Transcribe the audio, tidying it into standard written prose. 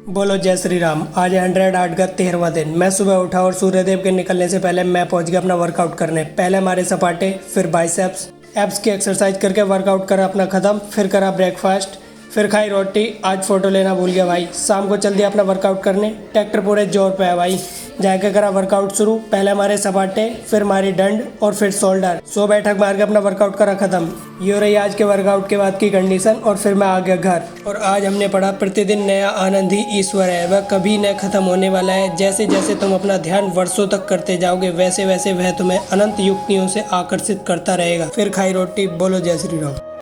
बोलो जय श्री राम। आज है 108 का 13वां दिन। मैं सुबह उठा और सूर्यदेव के निकलने से पहले मैं पहुंच गया अपना वर्कआउट करने। पहले हमारे सपाटे, फिर बाइसेप्स, एब्स की एक्सरसाइज करके वर्कआउट करा अपना ख़त्म। फिर करा ब्रेकफास्ट, फिर खाई रोटी। आज फ़ोटो लेना भूल गया भाई। शाम को चल दिया अपना वर्कआउट करने। ट्रैक्टर पूरे जोर पे है भाई। जाके करा वर्कआउट शुरू। पहले हमारे सपाटे, फिर हमारी डंड और फिर शोल्डर। 100 बैठक मार के अपना वर्कआउट करा ख़त्म। ये हो रही आज के वर्कआउट के बाद की कंडीशन। और फिर मैं आ गया घर। और आज हमने पढ़ा प्रतिदिन नया आनंद ही ईश्वर है, वह कभी न खत्म होने वाला है। जैसे जैसे तुम अपना ध्यान वर्षों तक करते जाओगे वैसे वैसे वह तुम्हें अनंत युक्तियों से आकर्षित करता रहेगा। फिर खाई रोटी। बोलो जय श्री राम।